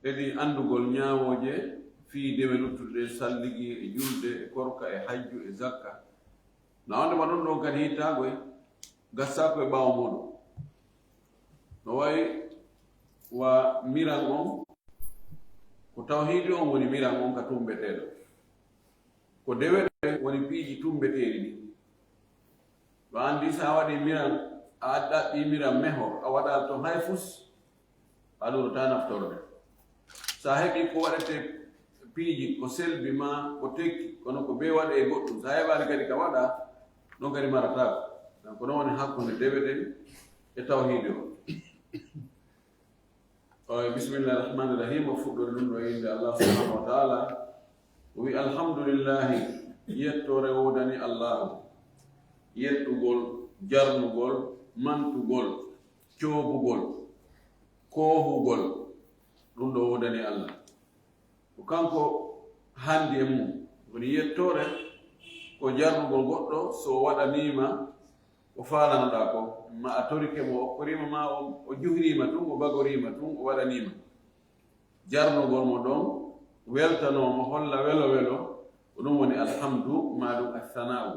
edi andugol ñaawoje fii dewe luttude salligi e julde e korka e hajju e zakka na wondema ɗon ɗon kadi hittagoy gassako e ɓaawo muɗum no wayi wa miran on ko tawhidi on woni miran on ka tumbeteɗo ko deweɗe woni piiji tumbeteɗi ɗi ɗo andi sa waɗi miran a ɗaɓɓi miran meho a waɗa to hay fus a ɗurata naftorde sa heɓi ko waɗete piiji ko selbi ma ko tekki kono ko be waɗe e goɗɗum sa heɓani kadi ka waɗa ɗon kadi maratako donc ɗon woni hakkunde deweɗen e tawhidi o bisimillahi rahmani rahim o fuɗɗori ɗum ɗo inde allah subhanahu wa taala o wi alhamdulillahi yettore wodani allahu yettugol jarnugol mantugol coobugol koohugol ɗum ɗo wodani allah ko kanko handi e mum woni yettore ko jarnugol goɗɗo so waɗanima o faalanoɗa ko ma a torike mo okkorima ma o juhirima tun o bagorima tun o waɗanima jarnugol mo ɗon weltanomo holla welo welo ko ɗum woni alhamdu maɗum athanau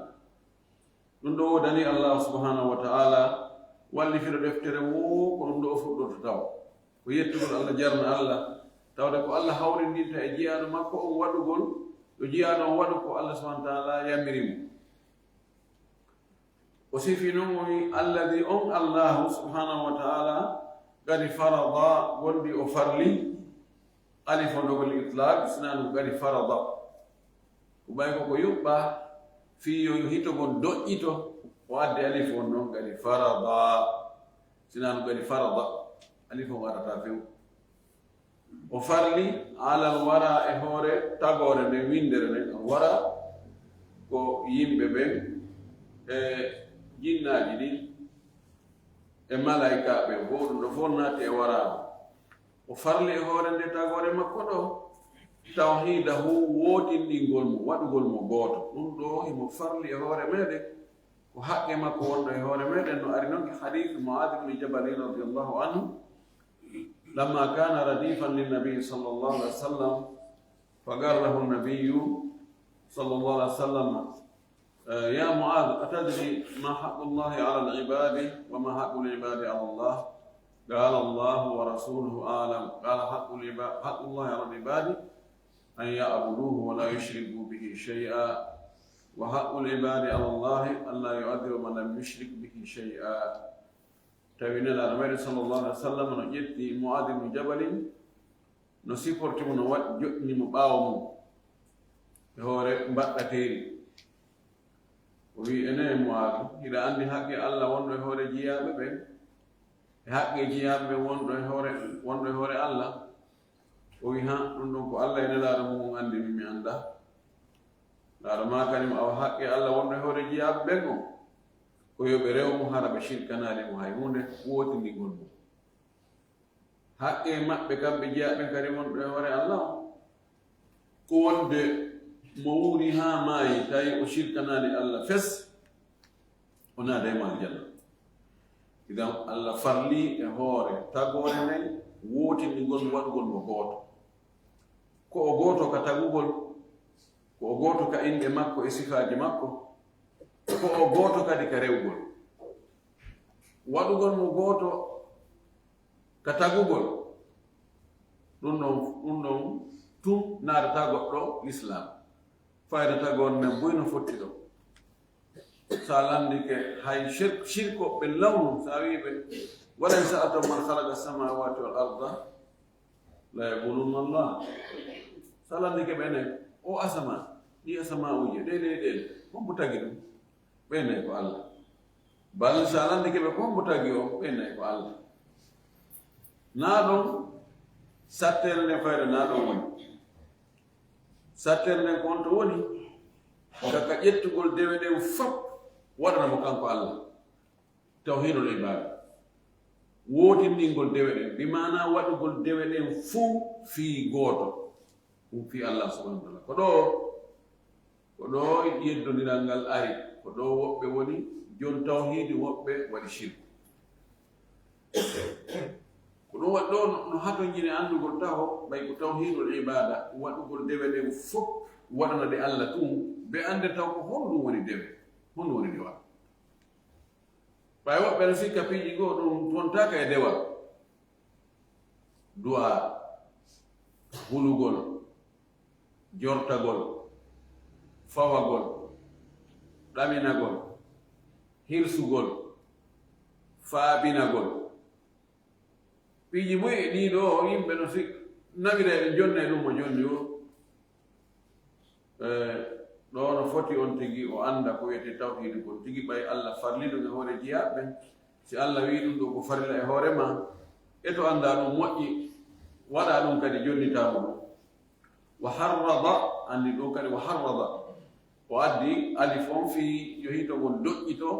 ɗum ɗo wodani allah subhanahu wa ta'ala walli fiɗo deftere wo ko ɗum ɗo o fuɗɗoto taw ko yettugol allah jarna allah tawde ko allah hawrindinta e jiyaɗo makko on waɗugol ɗo jiyaɗo on waɗu ko allah subhanahu wa ta'ala yamirimo o sifi noon woni alladi on allahu subhanahu wa ta'ala gadi farada gondi o farli alif o ndogol itlaq sinanu gadi farada ko ɓay koko yuɓɓa fiyo hitogon doƴƴito o adde alif on noon gadi farada sinanu gadi farada alif on waɗata few o farli alal wara e hoore tagore nde windere nden on wara ko yimɓe ɓen e jinnaji ɗi e malaika ɓe bo ɗum ɗo fof naati e warama o farli e hoore nde tagore makko ɗo tawhidahu wootindingol mo waɗugol mo gooto ɗum ɗo himo farli e hoore meɗen ko haqqe makko wonɗo e hoore meɗen no ari noon hadith Mu'adh ibn Jabal radiyallahu anhu lamma kana radifan linnabi sallallahu alaihi wasallam fagarrahu an-nabiyyu sallallahu alaihi wasallam يا معاذ أتدري ما حق الله على العباد وما حق العباد على الله؟ قال الله ورسوله أعلم. قال حق الله على العباد أن يعبدوه ولا يشركوا به شيئا وحق العباد على الله أن لا يعذب من لم يشرك به شيئا. تابعين النبي صلى الله عليه وسلم نجدي معاذ بن جبل نسيبورتي من وقت جئني مباوم هو بقتيري o wi enen Mu'adh hiɗa anndi haqqe allah wonɗo e hoore jiyaaɓe ɓen e haqqe jiyaaɓe ɓen wonɗo e hoore allah o wi ha ɗum ɗon ko allah e nelaaɗo mum anndi min mi annda laaɗo ma kadi mo awa haqqe allah wonɗo e hoore jiyaaɓe ɓen on ko yo ɓe rew mo hara ɓe shirkanaali mo hay hunde wootindigol mum haqqe maɓɓe kamɓe jiyaaɓe kadi wonɗo e hoore allah ko wonde mo wuuri ha maayi tawi o shirkanaani allah fes o naada e ma aljanna idan allah farli e hoore tagore nden wootindigol waɗugol mo gooto ko o gooto ka tagugol ko o gooto ka inde makko e sifaaji makko ko o gooto kadi ka rewgol waɗugol mo gooto ka tagugol ɗum ɗon tum naadata goɗɗo l'islam faydata gon men boyno fotti ɗo sa landike hay shirkoɓe lawnu sa wiɓe waɗan sa'ato man halaqa samawati wal arda la yaquluna allah sa landike ɓene o asama ɗi asama uje ɗeɗe hombo tagi ɗum ɓene ko allah bal sa landike ɓe ko hombo tagi o ɓene ko allah na ɗon sattere nde fayda na ɗon woni sattere nden ko on to woni kaka ƴettugol dewe ɗen fof waɗanamo kanko allah tawhidul ibada wootindingol dewe ɗen bimana waɗugol dewe ɗen fuu fii gooto ɗum fii allah subhanahu wa taala ko ɗo yeddodiral ngal ari ko ɗo woɓɓe woni jon tawhidi woɓɓe waɗi shirku ko ɗum no waɗɗo no hato jine andugol taho ɓay ko tawhidul ibada waɗugol dewe ɗen fof waɗana ɗe Allah tum ɓe ande taw ko honɗum woni dewe honɗum woni dewal ɓay woɓɓe no sikka piiji goo ɗum tontaka e dewal du'a hulugol jortagol fawagol ɗaminagol hirsugol faabinagol piiji moye ɗiɗo yimɓe no sik nawireɓe jonne ɗum mo jonni o ɗo no foti on tigi o anda ko wiyete tawhidu kon tigi ɓay Allah farliɗum e hoore jiyaɓe si Allah wi ɗum ɗo ko farila e hoore ma e to anda ɗum moƴƴi waɗa ɗum kadi jonnitamo ɗum wa harrada andi ɗo kadi wa harrada o addi alif on fi yo hitogol doƴƴito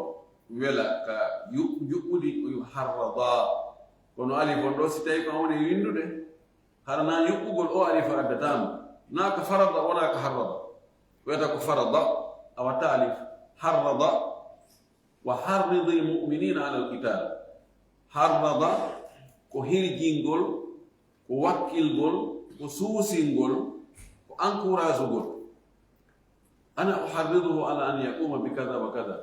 wela ka juɓɓudi o wi harrada kono alif on ɗo si tawi ko woni windude harana yuɓɓugol o alif addatama na ka farada wona ka harrada wiyata ko farada a watta alif harrada wa harridi lmuminina ala alqital harrada ko hirjingol ko wakkilgol ko suusingol ko encourage ugol ana uharriduhu ala an yaquma bi kada wa kada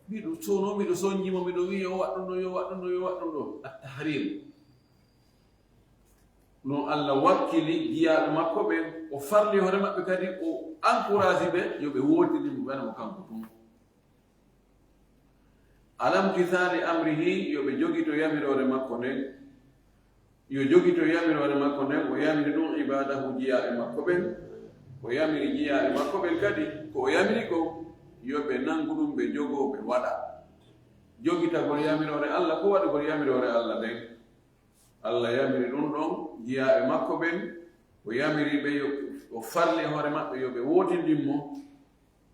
mbiɗo sono miɗo sonjimo miɗo wi yo waɗɗum ɗo yo waɗɗum ɗo yo waɗɗum ɗo attahrir no Allah wakkili jiyaɓe makko ɓe o farli hoore maɓɓe kadi o encourage ɓe yo ɓe wotinimo ɓena mo kanko tum alam tithali amrihi yo ɓe jogito yamirore makko nden yo jogito yamirore makko nden o yamiri ɗum ibadahu jiyaɓe makko ɓen o yamiri jiyaɓe makko ɓen kadi ko o yamiri ko yo ɓe nangu ɗum ɓe jogo ɓe waɗa jogitagol yamirore Allah ko waɗugol yamirore Allah nden Allah yamiri ɗum ɗon jiyaɓe makko ɓen o yamiri ɓe o farli hoore maɓɓe yo ɓe wotindinmo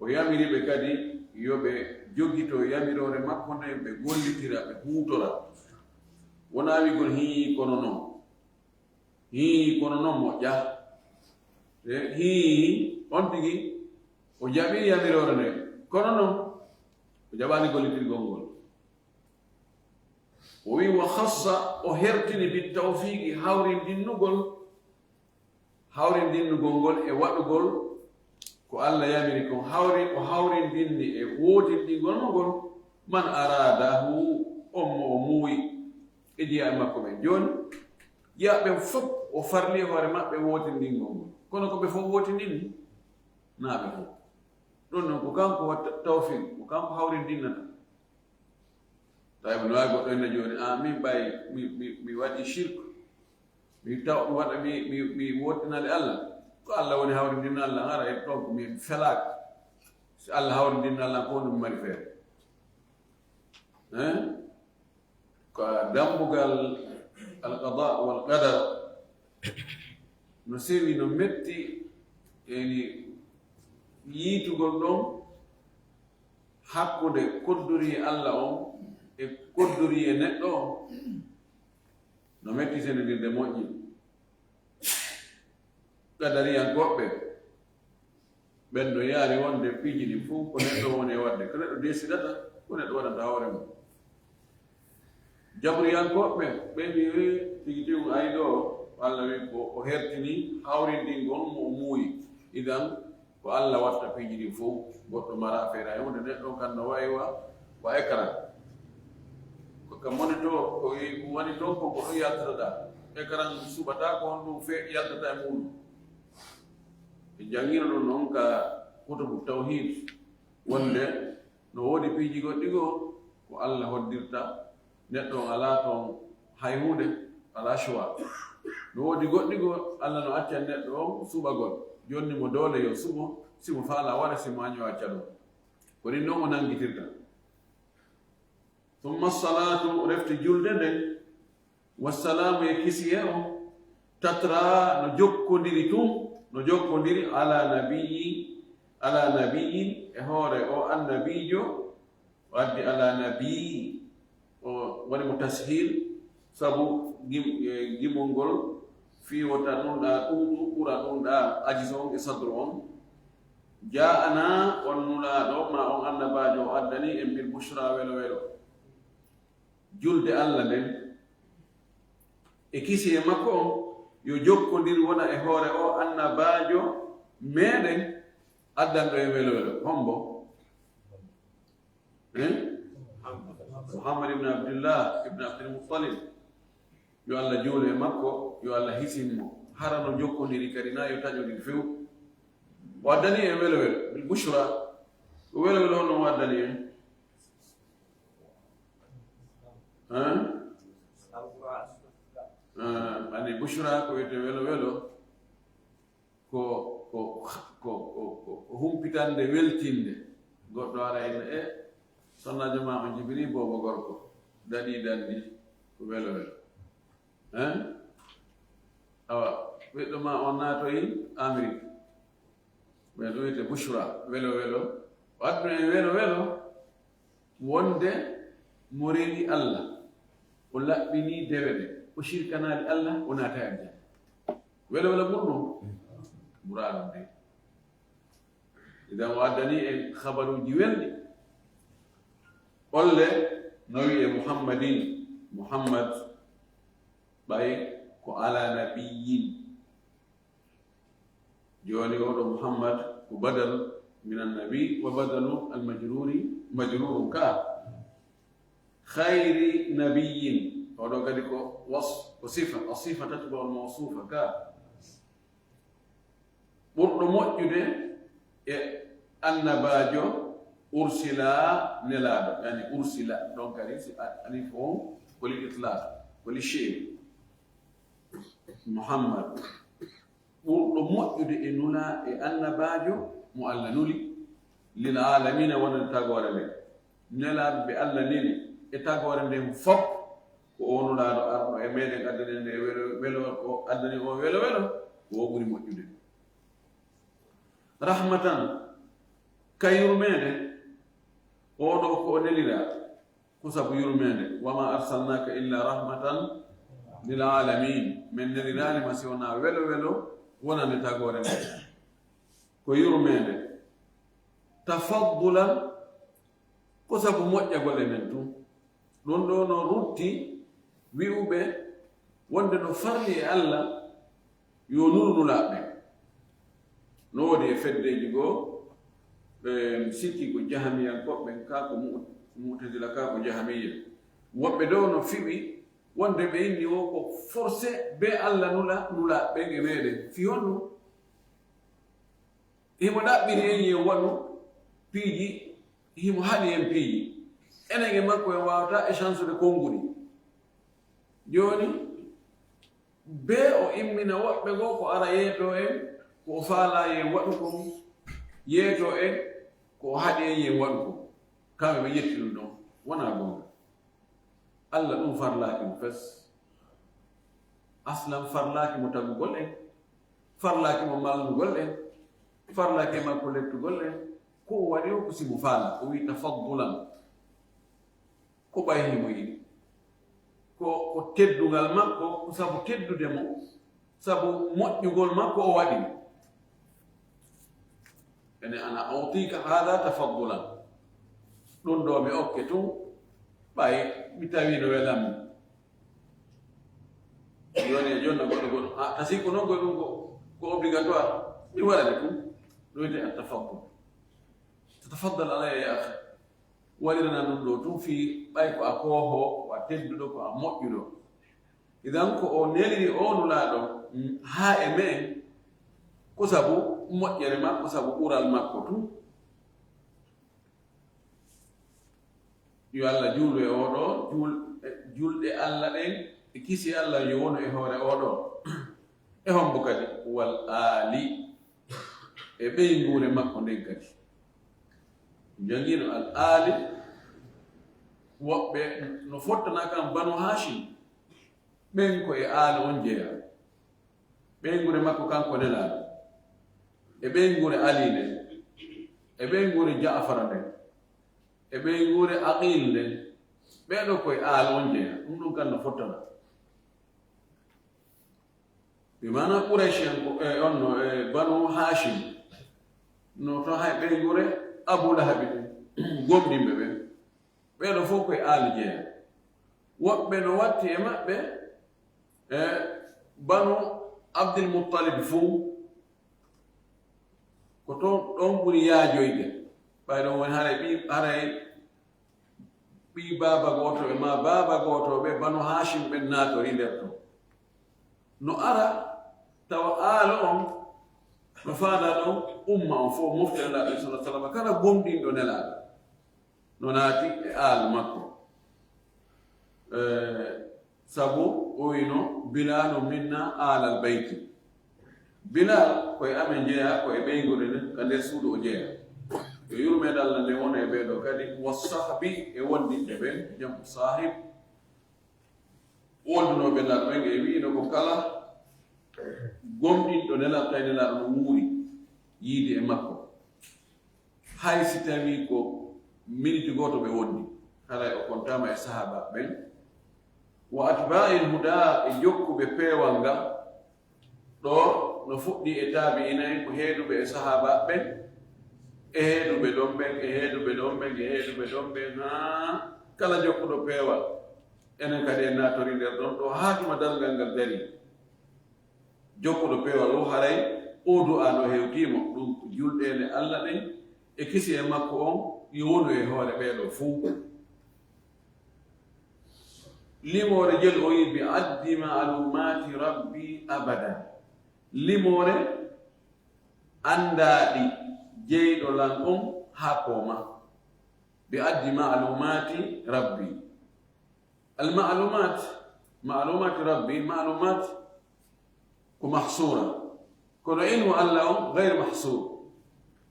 o yamiri ɓe kadi yo ɓe jogito yamirore makko nden ɓe gollitira ɓe huutora wona wigol hii kono noon moƴƴa hii on tigi o jaɓi yamirore nde kono noon o jaɓani gollitirgol ngol o wi wa khassa o hertini bitawfiqi hawrindinnugol ngol e waɗugol ko Allah yamiri kon o hawrindinni e wotindingol ngol man aradahu on mo o muuyi e jiyaɓe makko ɓen joni jiyaɓe fof o farli hoore maɓɓe wotindingol ngol kono ko ɓe fof wotindinni naaɓe fof ɗon noon ko kanko watta tawfiq ko kanko hawrindinnata tawi no wawi goɗɗo enne joni min ɓay mi waɗi shirque mi wottinade Allah ko Allah woni hawrindinna Allah ara e ɗon ko min felaka si Allah hawrindinna Allah ko ɗum mari feere ko dambugal alqada wal qadar no sewi no metti eni yiitugol ɗon hakkude kodduri Allah on e kodduri e neɗɗo on no metti senendirde moƴƴi qadariyankoɓɓe ɓen no yaari wonde piiji ɗi fuu ko neɗɗo woni e wadde ko neɗɗo desidata ko neɗɗo waɗata hoore mum jabriyankoɓɓe ɓen wi tigi tigu ay ɗo Allah wi ko o hertini hawrindingol mo muuyi idan ko Allah watta piiji ɗi fof goɗɗo mara feere ay hunde neɗɗo kan no wayi wa écran ko ka monitor ko woni toon ko ɗum yaltataɗa écran suɓata ko hon ɗum yaltata e muɗum ɓe jangina ɗum noon ka kutubu tawhid wonde no woodi piiji goɗɗi goo ko Allah hoddirta neɗɗo on ala toon hay hunde ala choix no woodi goɗɗi goo Allah no acca neɗɗo on suɓagol jonni mo doole yo suɓo simo faala waɗa simo año acca ɗum ko ni noon o nangitirta thumma salatu refti julde nden wassalamu e kisiye o tatra no jokkodiri tum no jokkodiri ala nabiyin e hoore o annabijo o addi ala nabiyi o woni mo tashil sabu gimol ngol fiwota ɗum ɗa ɗuɗu ɓura ɗum ɗa aji on e sadru on ja'ana on nulaɗo ma on annabajo o addani en bil bushra welo welo julde Allah nden e kisi e makko on yo jokkondir wona e hoore o annabaajo meeɗen addanɗo e welowelo hombo Muhammad ibn Abdullah ibn Abdul Muttalib yo Allah juule e makko yo Allah hisinmo harano jokkondiri kadi na yo taƴodir few o addani e welowelo bil bushra ko welowelo on no waddani en ani bushra ko wiyete welowelo ko humpitande weltinde goɗɗo ara ene sonnajo ma o jibini bobo gorko daɗi danɗi ko welowelo awa ɓiɗɗo ma on naatoyi Amérique ɓe ɗo wiyete bushra welowelo o adduna e welowelo wonde mo rewi Allah o laɓɓini dewe ɗe o shirkanali Allah o naata e aljanna welowelo ɓurɗum ɓuraɗum de idan o addani en habaruji welɗi olle no wiye Muhammad ɓay ko ala nabiyin joni oɗo Muhammad ko badal min annabi wa badalu almajruru ka khayri nabiyin oɗo kadi ko ko sifa o sifa tatba al mawsufa ka ɓurɗo moƴƴude e annabajo ursila nelaɗo yani ursila ɗon kadi si alif o koli itlaq koli shey Muhammad ɓurɗo moƴƴude e nula e annabajo mo Allah nuli lil alamina wonande tagore nden nelaɓe ɓe Allah neli e tagore nden fof ko o nulaɗo arɗo e meɗen addani nde welo o addani o welowelo ko o ɓuri moƴƴude rahmatan ka yurmede oɗo ko o nelira ko sabu yurmede wama arsalnaka illa rahmatan lil alamin min neliranima si wona welowelo wonande tagore nde ko yurmede tafaddulan ko sabu moƴƴagol e men tun ɗon ɗo no rutti wi'uɓe wonde no farli e Allah yo nurnulaɓe no wodi e feddeji goo ɓe sikki ko jahamiyankoɓɓen ka ko mu'tazila ka ko jahamiya woɓɓe dow no fiɓi wonde ɓe inni o ko forcé be Allah nulaɓe e meɗen fi honno himo ɗaɓɓiri en ye waɗu piiji himo haɗi en piiji enen e makko en wawata échange de konnguri joni be o immina woɓɓe goo ko ara yeeto en ko faala yen waɗu kon yeeto en ko haɗi en yen waɗu kon kamɓe ɓe yetti ɗum ɗon wona gonga Allah ɗum farlaki mo fes aslan farlaki mo tagugol en farlaki mo malnugol en farlaki makko lettugol en ko o waɗi o ko simo faala o wi tafaddulan ko ɓayhimo yiɗi ko teddugal makko sabu teddude mo sabu moƴƴugol makko o waɗi ene ana autika hada tafaddulan ɗum ɗo mi okke tun ɓay mi tawino welammi joni e jonna goɗɗo tasi ko noon ɗum ko obligatoire mi waɗani tum ɗo wiyete a tafaddul tatafaddal alaya ya akhi waɗirana ɗum ɗo tun fi ɓay ko a kooho ko a tedduɗo ko a moƴƴuɗo idan ko o neliri o nulaɗo ha e men ko sabu moƴƴere makko sabu ɓural makko tun yo Allah juulu e oɗo julɗe Allah ɗen e kisi Allah yo wono e hoore oɗo e hombo kadi wal ali e ɓeyngure makko nden kadi jangino al ali woɓɓe no fottana kam banu hashim ɓen ko e aali on jeeya ɓeyngure makko kanko nelaɗo e ɓeyngure ali nden e ɓeyngure jafara nden e ɓeyngure aqil nden ɓeɗo koye aali on jeeya ɗum ɗum kan no fottana ɓe mana Quraysh on no e banu hashim no to hay ɓeygure Abu Lahabi ɗum gomɗinɓe ɓen ɓeɗo fof koye aali jeeya woɓɓe no watti e maɓɓe banu Abdul Muttalib fu ko ɗon ɓuri yaajoyde ɓayɗon woni haray ɓi baaba gooto e ma baaba gooto ɓe banu Hashim ɓen naatori nder to no ara tawa aalo on no faada ɗon umma on fof mofti Nelaɗo sallallahu alaihi wasallam kala gomɗinɗo Nelaɗo no naati e aal makko sabu o wino Bilal minna alal bayti Bilal koye amen jeeya koye ɓeygode nden ka nder suudu o jeeya yo yurmeede Allah nde wona e ɓeeɗo kadi wa sahbi e wondiɓe ɓen jam sahib woldunoɓe Nelaɗo ɓen e wiino ko kala gomɗinɗo Nelaɗo tawi Nelaɗo no wuuri yiide e makko hay si tawi ko miniti gooto ɓe wondi haray o kontama e sahaba ɓen wa atba'il huda e jokkuɓe peewal ngal ɗo no fuɗɗi e taabi inayi ko heeduɓe e sahaba ɓen e heeduɓe ɗon ɓen e heeduɓe ɗon ɓen e heeduɓe ɗon ɓen haa kala jokkuɗo peewal enen kadi en naatori nder ɗon ɗo haatuma dalngal ngal dari jokkuɗo peewal o haray o du'a no hewtimo ɗum julɗeende Allah ɗen e kisi e makko on yo wonu e hoore ɓeeɗo fuu limore jel o yi bi addi ma'lumati rabbi abadan limore andaaɗi jeyɗo lan on haa kooma bi addi ma'lumati rabbi al ma'lumati rabbi ma'lumat ko mahsura kono ilmu Allah on gayre mahsur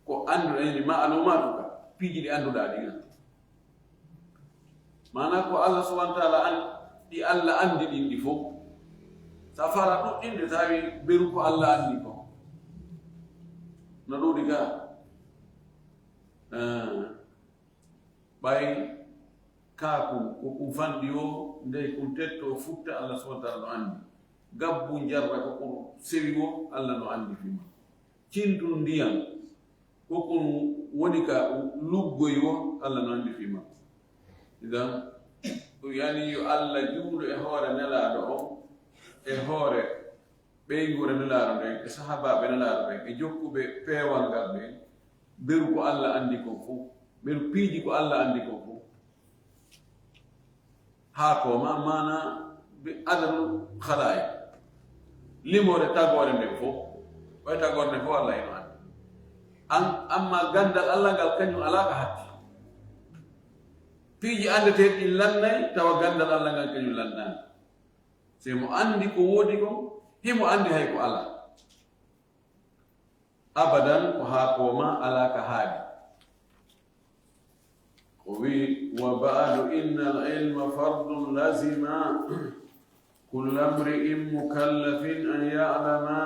ko andu eni ma'lumatu ka piiji ɗi annduɗaa ɗi mana ko Allah subhanahu wa ta'ala ɗi Allah andi ɗin ɗi fof sa fara ɗuɗɗinde tawi beru ko Allah andi ko no ɗuɗi ga ɓay kaaku ko kum fanɗi o ndey kum tetto futta Allah subhanahu wa ta'ala no andi gabbu jarra ko kum sewi o Allah no andi fima cintu ndiyam ko kum woni ka luggoy o Allah no andi fima idan yani yo Allah juuɗo e hoore Nelaɗo o e hoore ɓeygure Nelaɗo nden e sahabaɓe Nelaɗo ɓen e jokkuɓe peewal ngal ɓen beru ko Allah andi ko fof beru piiji ko Allah andi ko fof haa koma mana adadu halaye limore tagore nden fof way tagore nden fof Allah eno andi amma gandal Allah ngal kañum alaka hatti piiji andeteeɗi ɗin lannay tawa gandal Allah ngal kañum lannani se mo andi ko woodi ko himo andi hay ko ala abadan ko haa kooma ala ka haadi o wi wa ba'du inna al-ilma fardun lazima kulla mri'in mukallafin an ya'lama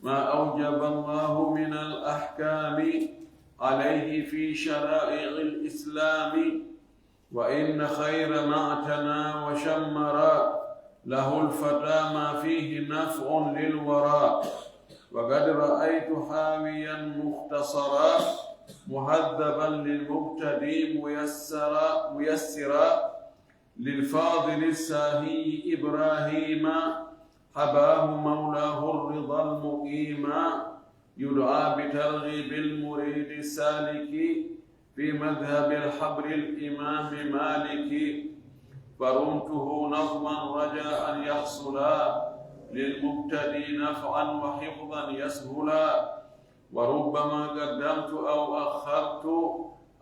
ma awjaba Allahu min al-ahkami alayhi fi shara'i' al-islami وإن خير ما اعتنى وشمر له الفتى ما فيه نفع للوراء وقد رأيت حاويا مختصرا مهذبا للمبتدي ميسرا للفاضل الساهي إبراهيم حباه مولاه الرضا المقيما يدعى بترغيب المريد السالك في مذهب الحبر الإمام مالك فرمته نظما رجاء يحصلا للمبتدي نفعا وحفظا يسهلا وربما قدمت أو أخرت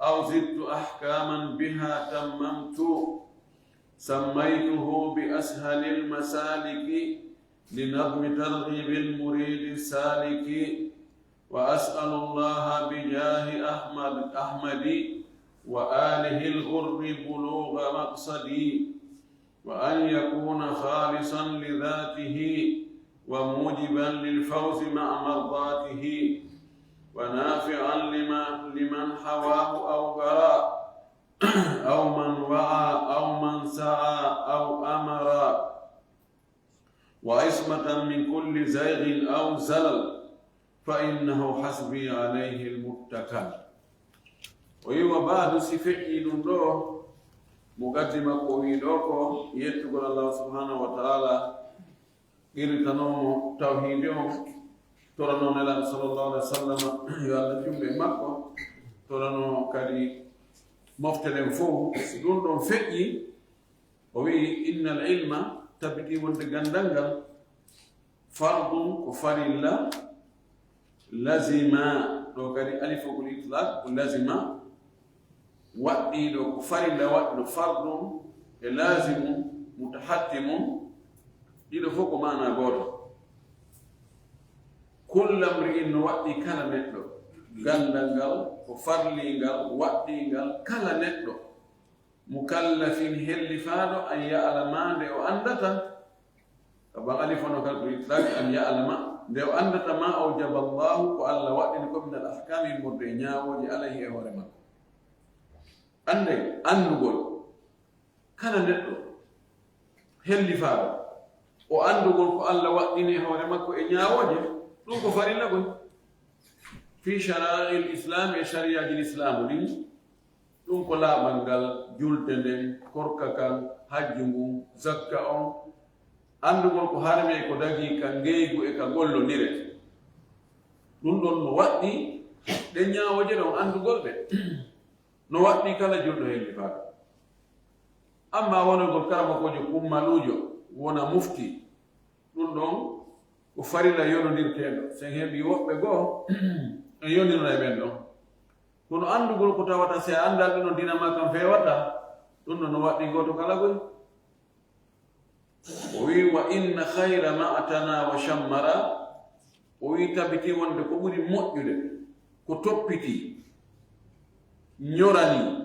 أو زدت أحكاما بها تممت سميته بأسهل المسالك لنظم ترغيب المريد السالك وأسأل الله بجاه أحمد وآله الغر بلوغ مقصدي وأن يكون خالصا لذاته وموجبا للفوز مع مرضاته ونافعا لمن حواه أو قرأ أو من وعى أو من سعى أو أمر وعصمة من كل زيغ أو زلل فإنه حسبي عليه المتكل وبعد سفعي له مقدمة قوي لكم يتقل الله سبحانه وتعالى iritanomo tawhidi on torano nelaɗo sallllahu alih wa sallam yo allah jumɓe makko torano kadi moftelen fof so ɗum ɗon feƴƴi o wii inna al ilma tabiti wonde gandal ngal fardum ko farilla lazima ɗo kadi alifogol itlaq ko lazima waɗɗiɗo ko farilla waɗɗiɗo fardum e lazimu mutahattimum ɗiɗo fof ko mana gooto kulla mri'in no waɗɗi kala neɗɗo gandal ngal ko farlingal waɗɗingal kala neɗɗo mukallafin hellifaaɗo an ya'lama nde o andata aba alifono kal ɗo itlaq an ya'lama nde o andata ma awjaba allahu ko allah waɗɗini ko min al ahkami murde ñaawoje alayhi e hoore makko ande andugol kala neɗɗo hellifaaɗo o andugol ko allah waɗɗini e hoore makko e ñaawoje ɗum ko farilla goy fi shara'i l'islam e shariaji l'islamu ɗin ɗum ko laaɓal ngal julde nden korka kan hajju ngun zakka on andugol ko harme ko dagi ka ngeygu e ka gollodire ɗum ɗon no waɗɗi ɗe ñaawoje ɗon andugol ɓe no waɗɗi kala julɗo hellifaaɗo amma wonogol karamakojo kummalujo wona mufti ɗum ɗon ko farilla yonodirteɗo sen heɓi woɓɓe goo en yondirna e ɓen ɗon kono andugol ko tawata se a andal ɗino dinama kam fewata ɗum ɗo no waɗɗi goto kala goy o wi wa inna hayra ma'atana wa shammara o wi tabiti wonde ko ɓuri moƴƴude ko toppiti ñorani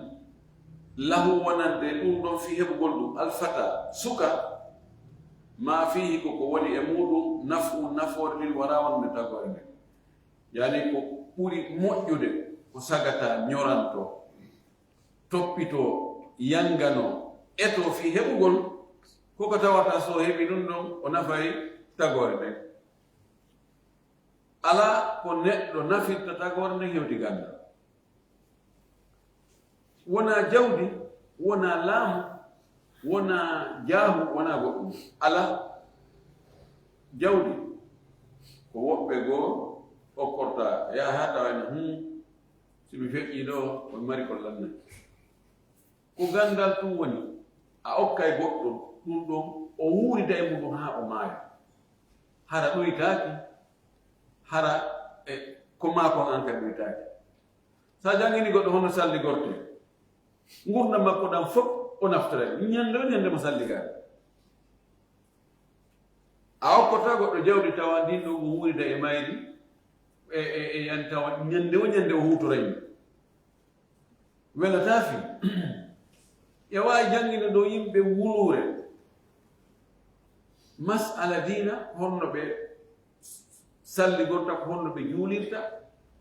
lahu wonande ɗum ɗon fi heɓugol ɗum alfata suka ma fihi koko woni e muɗum nafu nafoore lil wara wonde tagore nde yani ko ɓuri moƴƴude ko sagata ñoranto toppito yangano eto fi heɓugol koko tawata so heɓi ɗum ɗon o nafay tagore nden ala ko neɗɗo nafirta tagore nden hewti gandal wona jawdi wona laamu wona jaahu wona goɗɗum ala jawdi ko woɓɓe goo okkorta yaha ha tawani simi feƴƴi ɗo on mari ko lanna ko gandal ɗum woni a okkay goɗɗo ɗum ɗon o wuurida e muɗum ha o maaya hara ɗoytaaki hara e ko maakon an kadi ɗoytaaki sa jangini goɗɗo hono salligorte gurdam makko ɗam fof o naftara ñande o ñande mo salligaade a okkota goɗɗo jawdi tawa ndin ɗo mo wuurida e mayri e yan tawa ñande o huutorañi welata fi e waawi janngina ɗo yimɓe wuluure masala dina honno ɓe salligorta ko honno ɓe juulirta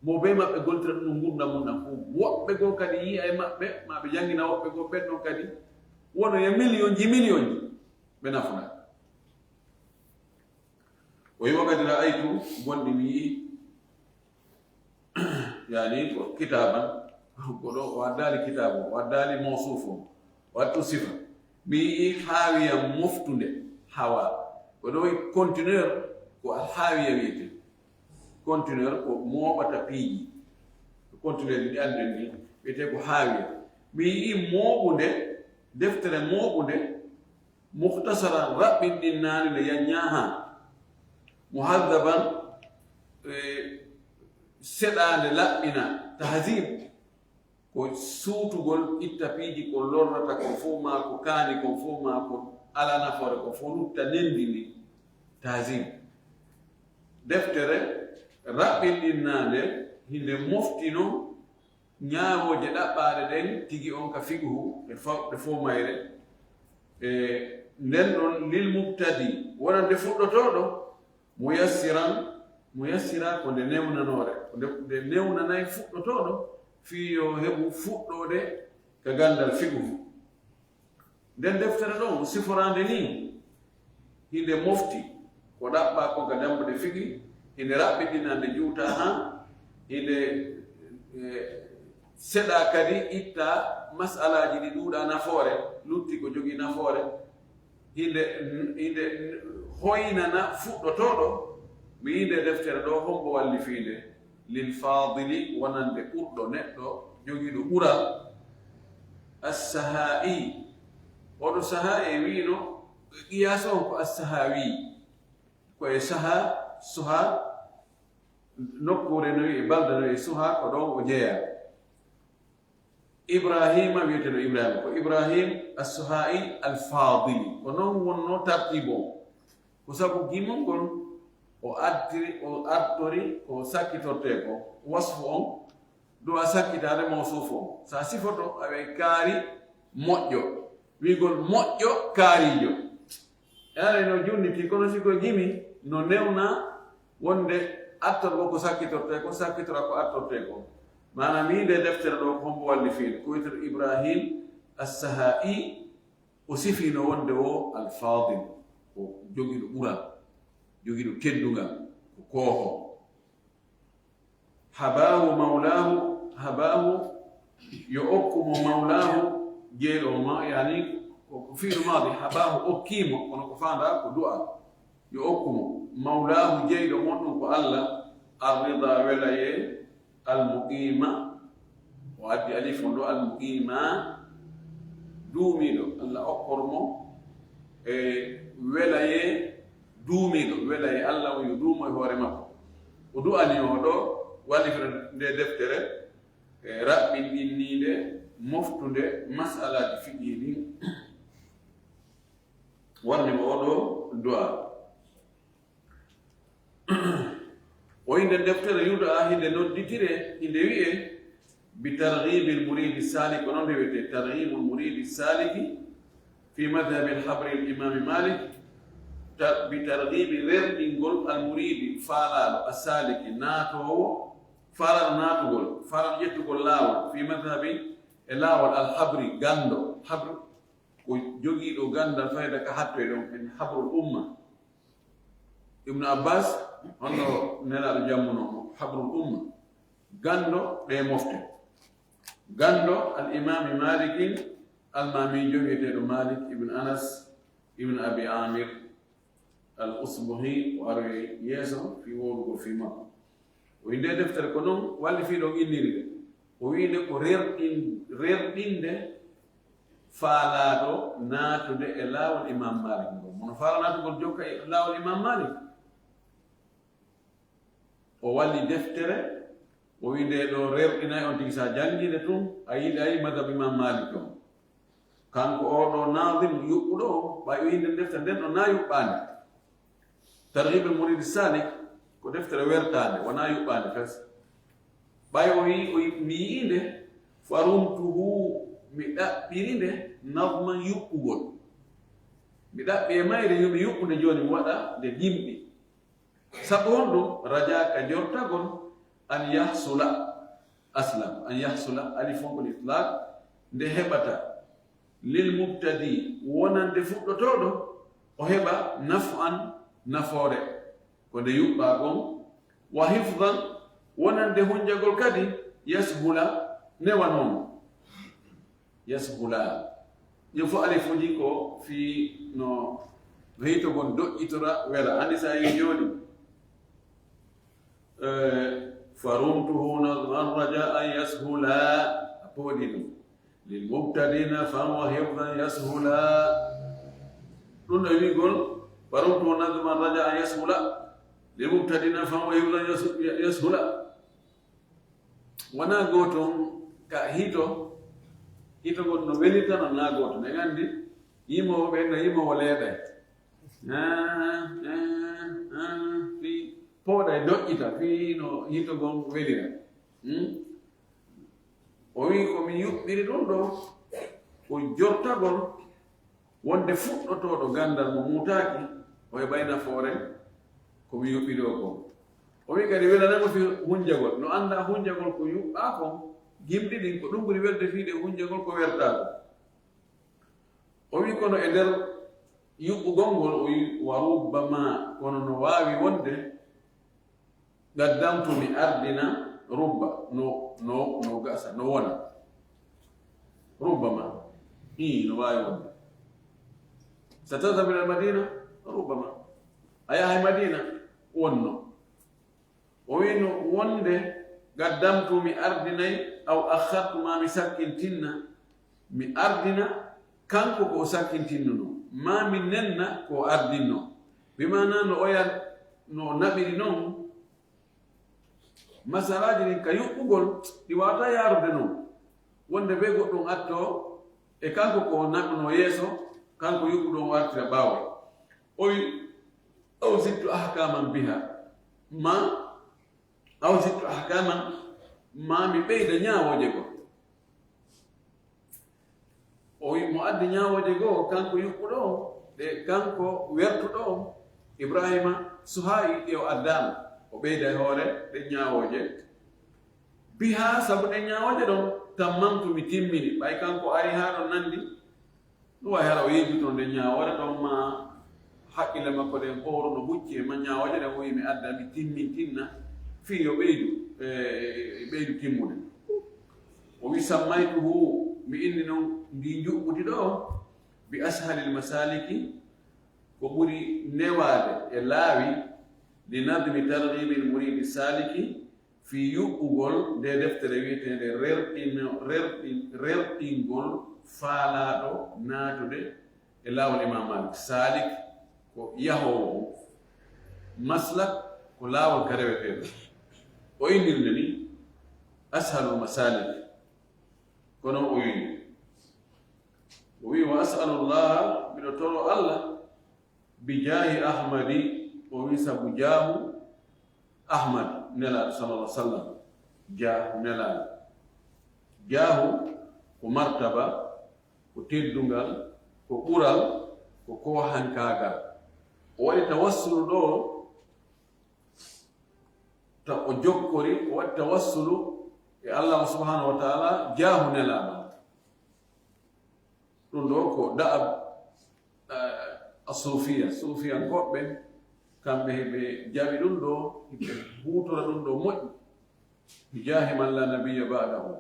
mo be maɓɓe goltira ɗum gurdam mum ɗam fof woɓɓe goo kadi yiya e maɓɓe ma ɓe janngina woɓɓe goo ɓen ɗon kadi wono e million ji ɓe nafna o yiwa kadi ra'aytu gonɗi mi yii yani ko kitaban koɗo o waddali kitabu o waddali mawsuf o wattu sifa mi yii haawiyam moftunde hawa koɗo wi conteneur ko haawiya wiyete conteneur ko mooɓata piiji conteneur ɗi anden ni wiyete ko haawiya mi yii mooɓunde deftere mooɓunde muhtasaran raɓɓinɗinnaani nde yanñaha muhadaban seɗaande laɓɓina tahzib ko suutugol itta piiji ko lorrata ko fof ma ko kaani ko fof ma ko ala nafoore ko fof lutta nendi ndi tahzib deftere raɓɓinɗinnaande hinde moftino ñaawoje ɗaɓɓaaɗe ɗen tigi on ka fiqhu ɗe fof mayre nden ɗon lil mubtadi wona nde fuɗɗotoɗo muyassira ko nde newnanoore nde newnanayi fuɗɗotoɗo fii yo heɓu fuɗɗode ka gandal fiqhu nden deftere ɗon siforande ni hinde mofti ko ɗaɓɓa ko ga dambude fiqhi hinde raɓɓiɗinande juuta ha hinde seɗa kadi itta masalaji ɗi ɗuuɗa nafoore lutti ko jogii nafoore hinde hoynana fuɗɗotoɗo mi yinde deftere ɗo hombo walli fiinde lil fadili wonande ɓurɗo neɗɗo jogiiɗo ɓural as-saha'i oɗo saha'i wiino qiyasa on ko as-sahawi koye suha nokkure no wiye balda no wiye suha ko ɗon o jeeya ibrahima wiyeteɗo ibrahima ko ibrahim as-suha'i al-fadili ko noon wonno tartibo ko sabu gimol ngol o artori ko sakkitorte ko wasfu on ɗo a sakkitade mawsufu on sa sifoto awe kaari moƴƴo wigol moƴƴo kaarijo yaare no junditi kono siko gimi no newna wonde attorgo ko sakkitorte ko sakkitora ko attorte ko manam wiinde deftere ɗo ko hombo walli fiide ko wiyetero ibrahim as-saha'i o sifino wonde o al-fadil ko jogiiɗo ɓural jogiiɗo teddungal ko kooho habahu yo okkumo mawlahu jeeɗo ma yani ko fiilu maadi habahu okkimo kono ko faanda ko du'a yo okkumo mawlahu jeyɗo mon ɗum ko allah arrida welaye almuqima o addi alif on ɗo almuqima duumiɗo allah okkormo e welaye duumiɗo welaye allah o yo duumo e hoore makko o du'ani o ɗo wallifira nde deftere e raɓɓinɗinniide moftude masalaji fiƴiɗi warnimo oɗo du'a o inde deftere yuda hinde nodditire hinde wi'e bi targhibi lmuridi salik ko noon nde wiyete targhibu lmuridi saliki fi madhabi alhabri l'imami malik bi targhibi rerɗingol almuridi faalaɗo a saliki naatowo faalaɗo naatugol faalaɗo ƴettugol laawol fi madhabi e laawol alhabri gando habru ko jogiiɗo gandal fayda ka hattoye ɗon en habrul umma ibnu abbas honno nelaɗo jammunomo habrul umma gando ɗe mofte gando al imami malikin almamijo wiyeteɗo malik ibn anas ibn abi amir al usbuhi o aroye yeeso fi worugo fi makko o winde deftere ko noon walli fi ɗon innirde o wiinde ko rerɗinde faalaɗo naatude e laawol imam malik ngo mono faala naatugol jokka e laawol imam malik o walli deftere o winde ɗo rerɗinayi on tigi sa jangide tun a yiɗi ayi madhab imam malik on kanko oɗo nadim yuɓɓuɗo o ɓay o yinde deftere nden ɗo na yuɓɓande targhib al murid salik ko deftere wertande wona yuɓɓande fes ɓay o mi yiinde farumtuhu mi ɗaɓɓiri nde nadman yuɓɓugol mi ɗaɓɓi e mayre yomi yuɓɓude joni mi waɗa nde gimɗi sabu on ɗum rajaka jortagol an yahsula aslam an yahsula alifongol itlaq nde heɓata lil mubtadi wonande fuɗɗotoɗo o heɓa nafu an nafoore ko nde yuɓɓa gon wa hifdan wonande hunjagol kadi yashula newanomo yashula ñin fo alifuji ko fi no heytogon doƴƴitora wela andi sa yi joni farumtuhu nadman raja an yashula a pooɗi ɗum lilmubtadina fanwa hifdan yashula ɗum ɗo wigol farumtuhu nadman raja an yashula lilmubtadina fanwa hifdan yashula wona goton ka hitogol no welitano na goto ne gandi yimowo ɓen no yimowo leeɗay fi pooɗa e doƴƴita fi no hitogol welira o wi komi yuɓɓiri ɗum ɗo ko jortagol wonde fuɗɗotoɗo gandal mo mutaki o heɓay nafoore komi yuɓɓiri o ko o wi kadi welanamo fi hunjagol no anda hunjagol ko yuɓɓa kon gimɗi ɗin ko ɗum ɓuri welde fiide hunjagol ko wertako o wi kono e nder yuɓɓugol ngol o wi wa rubbama kono no wawi wonde gaddamtu mi ardina rubba no gasa no wona rubbama no wawi wonde sa tadhabu ila almadina rubbama ayahay madina wonno o wino wonde gaddamtu mi ardinay aw akhartu ma mi sakkintinna mi ardina kanko ko sakkintinnuno ma min nenna ko ardinno bimana no oya no naɓiri noon masalaji ɗin ka yuɓɓugol ɗi wawata yarude noon wonde ɓe goɗɗum atto e kanko ko naɓuno yeeso kanko yuɓɓuɗon wartira ɓaawo o wi aw zittu ahkaman biha ma aw zittu ahkaman ma mi ɓeyda ñaawoje go o wi mo addi ñaawoje goo kanko yuɓɓuɗo o ɗe kanko wertuɗo o ibrahima suhayi e o addama o ɓeyda e hoore ɗe ñaawoje biha sabu ɗe ñaawoje ɗon tammamtu mi timmini ɓay kanko ari haa ɗon nanndi ɗum wayi hara o yejjuto nde ñaawore ɗon ma haqqille makko ɗen ɓooru no hucci e ma ñaawoje ɗen o wi mi adda mi timmintinna fii yo ɓeydu timmude o wi sammaytuhu mi inni noon ndi juɓɓudi ɗo bi ashalil masaliki ko ɓuri newaade e laawi li nadmi targibil muridi saliki fi yuɓɓugol nde deftere wiyeteende rerɗingol faalaaɗo naatude e laawol imam malik salik ko yahowo maslak ko laawol ka reweteeɗo o innirde ni ashalul masalik kono o wini o wi wa asalullaha mbiɗo toro allah bi jaahi ahmadi o wi sabu jaahu ahmad nelaaɗo sallallah sallam jaahu nelaaɗo jaahu ko martaba ko teddungal ko ɓural ko kohankaagal o waɗi tawassulu ɗo ta o jokkori o waɗi tawassulu e allah subhanahu wa taala jaahu nelaaɗo ɗum ɗo ko da'ab a sufiya goɓɓe kamɓe heɓe jaɓi ɗum ɗo hiɓe huutora ɗum ɗo moƴƴi bi jaahi man la nabiya ba'dahu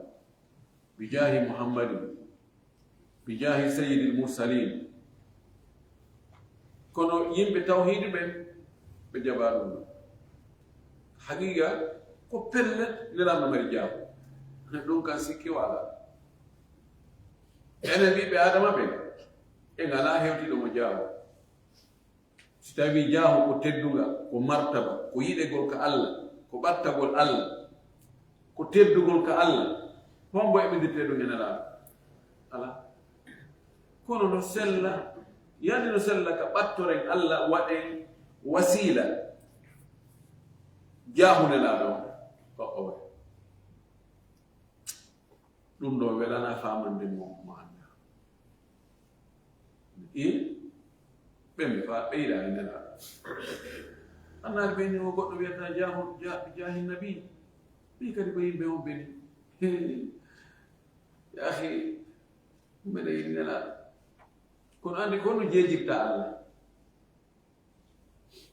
bi jaahi muhammadin bi jaahi sayyidil mursalin kono yimɓe tawhiidi ɓen ɓe jaɓa ɗum ɗo haqiqa ko pellet nelaamno mari jaahu ɗum kan sikki wala enen ɓiɓɓe adama ɓe e ngala hewtiɗo mo jaahu si tawi jaahu ko tedduga ko martaba ko yiɗegol ka allah ko ɓattagol allah ko teddugol ka allah hombo eɓindite ɗum enelaaɗo ala kono no sella yandi no sella ka ɓattoren allah waɗen wasila jaahu nelaaɗo ko owe ɗum ɗo welana famande mo anda ɓemɓe fa ɓeyda e nelaaɗo annaade ɓe ni o goɗɗo wiyata jaahi nabi ɓi kadi ko yimɓe on beni yaahi mbeɗa yiɗi nelaaɗo kono anndi ko no jeejirta allah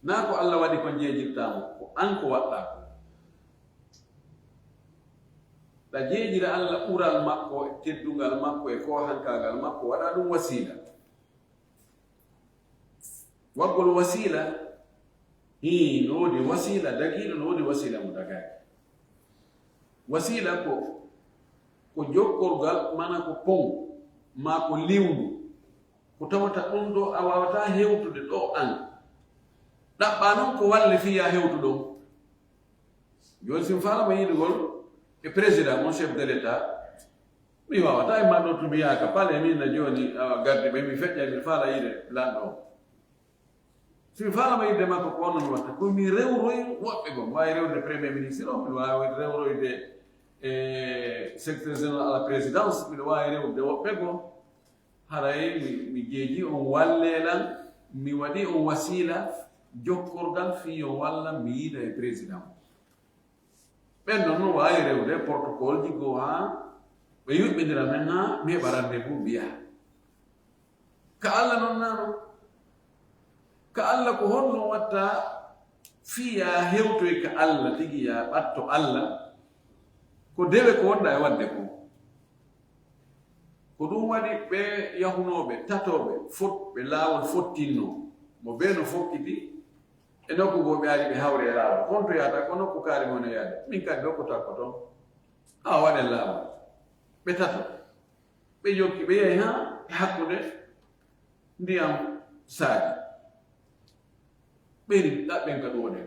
naa ko allah waɗi ko jeejirtamo ko an ko waɗɗa ko ɗa jeejira allah ɓural makko e teddungal makko e kohankagal makko waɗa ɗum wasila waggol wasila no wodi wasila dagiɗo no wodi wasila mo dagaki wasila ko jokkorgal mana ko pon ma ko liwndu ko tawata ɗum ɗo a wawata hewtude ɗo an ɗaɓɓa noon ko walle fiya hewtu ɗon joni sin falama yiɗugol e président mon chef de l' état mi wawata e maɗo to mbiyaka pale min na joni garde ɓe mi feƴƴa mi faala yiide lanɗo o somi falama yidde makko ko onno mi watta komi rewroy woɓɓe go mi wawi rewde premier ministre o miɗo wawi rewroyde secrétaire général à la présidence miɗo wawi rewde woɓɓe go haray mi jeeji on wallelan mi waɗi on wasila jokkorgal fi on walla mi yiida e président ɓen noon no wawi rewde protocole ji go ha ɓe yuɓɓidira men ha mi heɓa rendez-vous mbiya ka allah noon nano ka allah ko honno watta fiya hewtoy ka allah tigi ya ɓatto allah ko dewe ko wonɗa e wadde ko ɗum waɗi ɓe yahunoɓe tatoɓe fotɓe laawol fottinno mo ɓe no fokkiti e nokku go ɓe ari ɓe hawre laawa honto yata ko nokku kaari mono yaade min kadi ɗo ko takko toon a waɗen laawa ɓe tato ɓe jokki ɓe yehi ha hakkude ndiyam saaji ɓeyni ɗaɓɓen ka ɗuwoɗen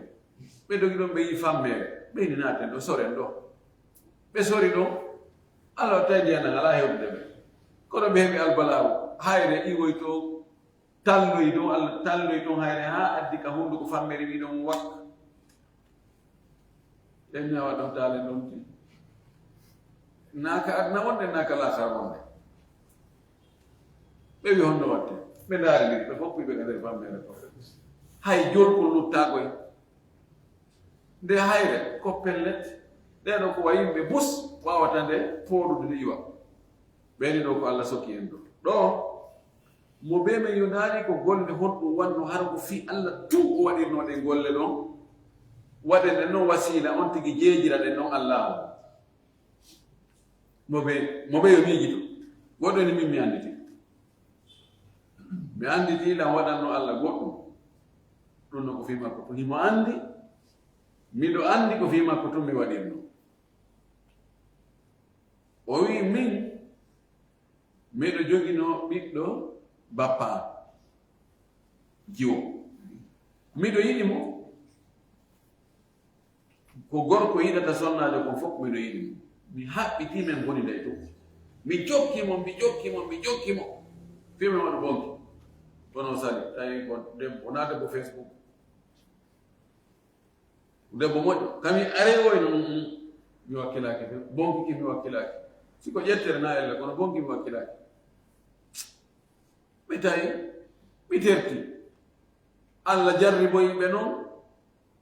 ɓe dogi ɗon ɓe yi fammere ɓeyni naaten ɗo soren ɗo ɓe sori ɗon allah tawi ndiyanan ala hewdude ɓe kono ɓe heɓi albalaawu hayre iwoy to talloy ɗon allah talloy ɗon hayre ha addi ka hunduko fammere wi ɗon wakka ɗen ñawa ɗon taalen ɗon ti naka adna wonde naka laakara wonde ɓe wi honno watte ɓe ndaariri ɓe fof ɓe ka nder fammere ko hay jolkol luttagoy nde hayre ko pellet ɗeɗo ko wa yimɓe bus wawata nde fooɗude nde iwa ɓeni ɗo ko allah sokki en ɗo ɗo mo ɓe men yonaani ko golle honɗum wanno har ko fi allah tun o waɗirnoɗen golle ɗon waɗen ɗen noon wasila on tigi jeejira ɗen noon allah o mo ɓe yo miiji to goɗɗo ni min mi annditi mi annditi lan waɗanno allah goɗɗum ɗum no ko fi makko to himo anndi miɗo anndi ko fi makko tun mi waɗirno o wi min miɗo jogino ɓiɗɗo bappa jiwo miɗo yiɗi mo ko gorko yiɗata sonnajo kon fof miɗo yiɗi mo mi haɓɓiti men goni nde to mi jokkimo fimen waɗo bonki kono sali tawi ko debbo wona debbo facebook debbo moƴƴo kami arewoy no mi wakkilaki fe bonkiki mi wakkilaki siko ƴettere na elle kono bonki mi wakkilaki ɓe tawi ɓe terti allah jarriboyiɓe noon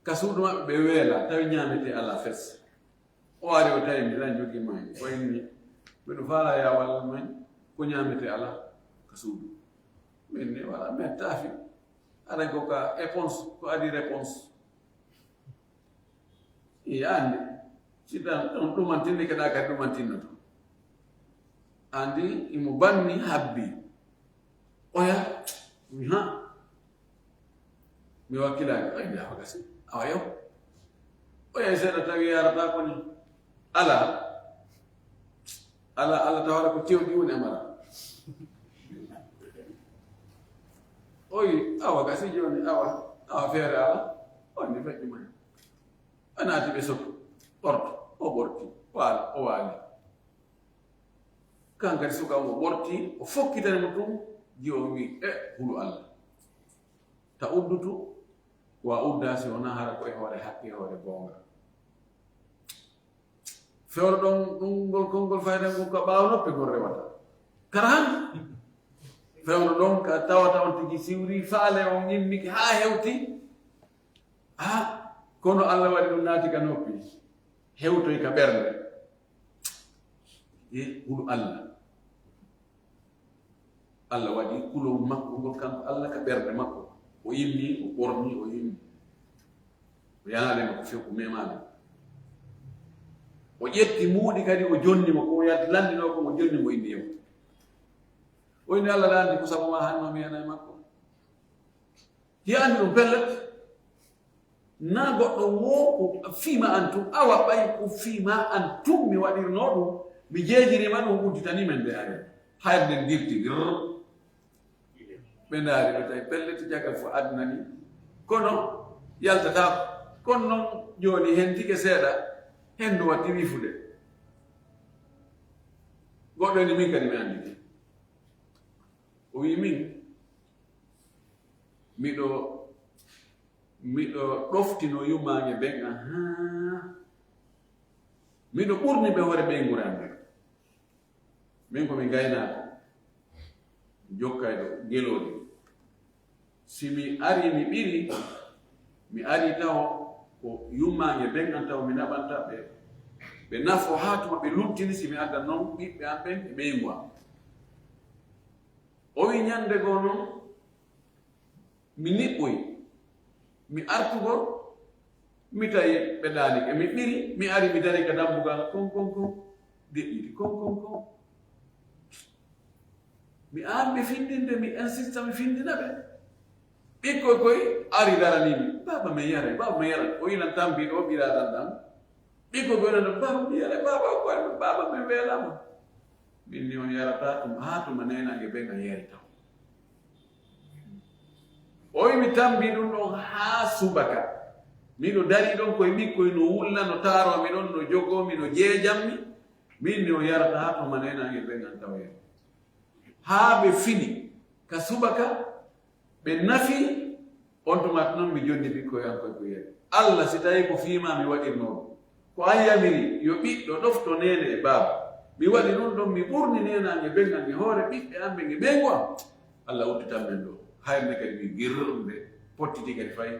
ka suudu maɓɓe ɓe weela tawi ñaamete ala fes o ari o tawi mbiɗan jogima hen wayni mbiɗo faala yawal men ko ñaamete ala ka suudu min ni wala min taafi aɗa ko ka réponse ko adi réponse i andi sitan ɗon ɗumantinde keɗa kadi ɗumantinnoto andi imo banni habbi oya mi ha mi wakkilaki ay mbiya hogasi awa yow oya seeɗa tawi yarata ko ni ala tawara ko tewɗi woni amara oyi awa gasi joni awa feere ala on ni feƴƴi may a naati ɓe sotto ɓorto o ɓorti waala o waali kan kadi sukam o ɓorti o fokkitanimo tum jiwo wi hulu allah ta uddutu wa uddasi wona hara koye hoore haqqi hoore goonga fewro ɗon ɗum ngol konngol fayda ngol ka ɓaawa noppe gol rewata karan fewno ɗon ka tawata on tigi siwri faale on yimmiki haa hewti kono allah waɗi ɗum naati ka noppi hewtoy ka ɓernde hulu allah waɗi kulol makko ngol kanko allah ka ɓernde makko o yimmi o ɓorni o yimmi o yanalema ko few ko memami o ƴetti muuɗi kadi o jonnimo ko yadde landino ko mo jonnimo indi yew o indi allah landi ko sabu ma hanno mi yana e makko hiyandi ɗum pellet na goɗɗo wo ko fiima an tum awa ɓay ko fiima an tum mi waɗirno ɗum mi jeejirima ɗum udditani men nde ari hayde nden dirti ɓe ndaari ɗo tawi pelleti jagal fo aduna ni kono yaltata kono noon jooni hen tike seeɗa henndu watti wifude goɗɗo ni min kadi mi annditi o wi min miɗo ɗoftino yummaange ɓen miɗo ɓurni ɓe hoore ɓeynguramɓe min komi gaynaako jokkayɗo gelooɗi si mi ari mi ɓiri mi ari taw ko yummaange ɓen an taw mi naɓanta ɓe nafo haa tuma ɓe luttini si mi addan noon ɓiɓɓe an ɓen e ɓeyngu am o wi ñannde goo noon mi niɓɓoy mi artugol mi tawi ɓe ɗaanike mi ɓiri mi ari mi dari ka dambugal kon deƴƴiti kon mi an ɓe findinde mi insista mi findina ɓe ɓikkoy koy ari daranimi baba me yare o ila tambi do bila dandam biko gona do baba me yare baba ko baba me welama minni on yarata tum hatu manena ge benga yari taw o mi tambi dum do ha subaka mino dari don koye mikko no wulla no taro mi don no jogo mi no jeejammi minni o yarata hatu manena ge benga taw yari ha be fini ka subaka be nafi on to mat non mi jonni bikko yanko ko yeri Allah si tawi ko fiima mi wadi non ko ayamiri yo biddo dofto nene e baba mi wadi non don mi burni nena nge benga nge hore bibbe ambe nge bengwa Allah uttita men do hayne kadi mi girrumbe pottiti kadi fay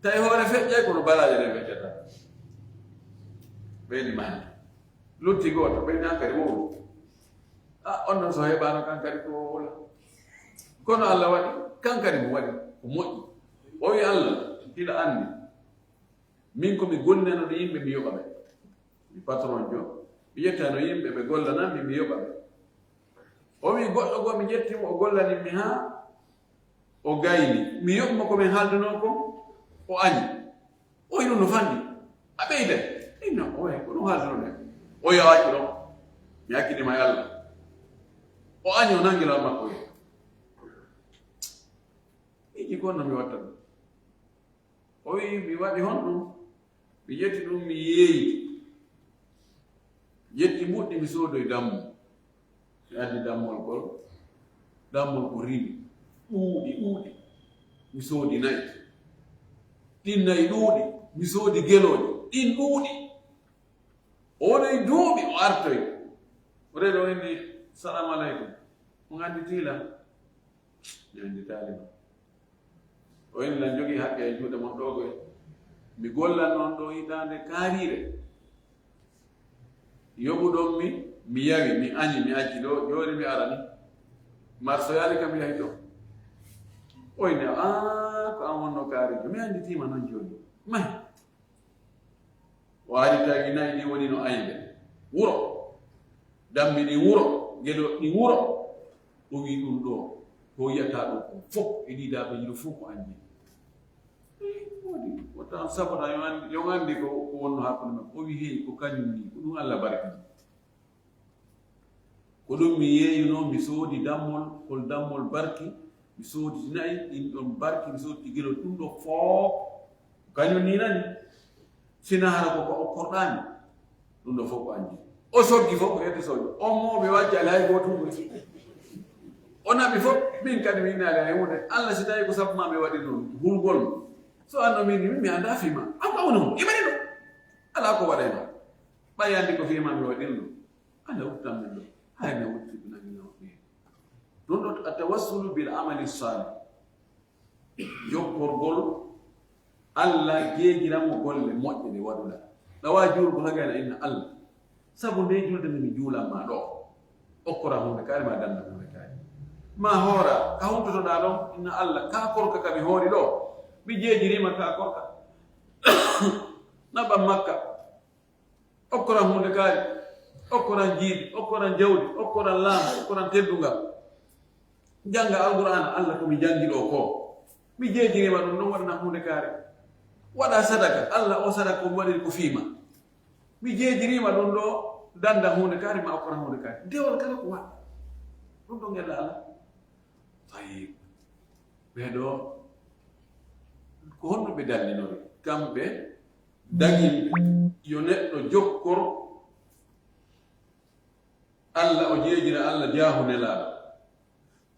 tay hore fejjay ko no balaje de feccata beni man lutti goto be nan kadi wo on so hebano kan kadi ko wala kono Allah wadi kan kadi mo wadi ko moƴƴi o wi Allah ila andi min ko mi gonneno do yimbe mi yobabe mi patron jo mi yettano yimbe be gollana mi yobabe o wi goddo go mi jettimo o gollani mi ha o gayni mi yobmo ko mi halduno ko o ani o ino no fandi abeyde inna o e ko no halduno de o yaaki do mi hakkini ma Allah o ani o nangila makko iji kono mi watta ɗum o wi mi waɗi hon ɗum mi yetti ɗum mi yeeyi yetti muɗɗi mi soodoye dammu mi addi dammol ko rimi ɗuuɗi mi soodi nayi ɗin nayi ɗuuɗi mi soodi geloje ɗin ɗuuɗi oɗoye duuɓi o artoy o reɗo inni salamu aleykum mo annditiila mi annditaalima o en lan jogi haqqe e juuɗe mon ɗo goye mi gollan noon ɗo hitande kaarire yoɓuɗon mi yawi mi añi mi acci ɗo joni mi arani marsoyali kam yahi ɗo oyne ko an wonno kaarijo mi anditima noon joni mahi o aritaki nayi ɗi woni no ayɓe wuro dammi ɗi wuro geɗo ɗi wuro o wi ɗum ɗo ko yiyata ɗo ko fof e ɗiɗaɓe yiɗo fof ko andi wotan sabota yo andi ko wonno hakkude men o wi heeyi ko kañum ni ko ɗum Allah barkini ko ɗum mi yeeyuno mi soodi dammol hol dammol barki mi soodi nayi ɗin ɗon barki mi soodi gelo ɗum ɗo fof kañum ni nani sina hara ko okkorɗami ɗum ɗo fof ko andi o soggi fof ko yedde soodi on moɓe wajjali hay gotum o naɓi fof min kadi mi inaali hay hunde Allah si tawi ko sabu ma mi waɗi noon hulgol so anno min mi anda fima an ko woni hon imani ɗo ala ko waɗayno ɓayi andi ko fima mi waɗin ɗo anda wuttan men ɗo hayne wutti ɗunamino ɓe ɗum ɗo atawassulu bil amali salih jokkorgol Allah jeejiramo golle moƴƴe ɗe waɗuɗa ɗawa juulgo hagayna inna Allah sabu nde julde nde mi juulanma ɗo okkora hunde kaari ma danda hunde kaari ma hoora ka humtotoɗa ɗon inna Allah ka korka kami hoori ɗo mi jeejirima ka korka naɓam makka okkoran hunde kaari okkoran jiiɗi okkoran jawdi okkoran laamu okkoran teddungal janga alqur'ana Allah ko mi jangi ɗo ko mi jeejirima ɗum ɗon waɗana hunde kaari waɗa sadaka Allah o sadaka ko mi waɗiri ko fiima mi jeejirima ɗum ɗo danda hunde kaari ma okkoran hunde kaari dewol kala ko waɗa ɗum ɗo ngella Allah tayib ɓeɗo ko honno ɓe dallinori kamɓe dagi yo neɗɗo jokkor Allah o jeejira Allah jaahu nelaaɗo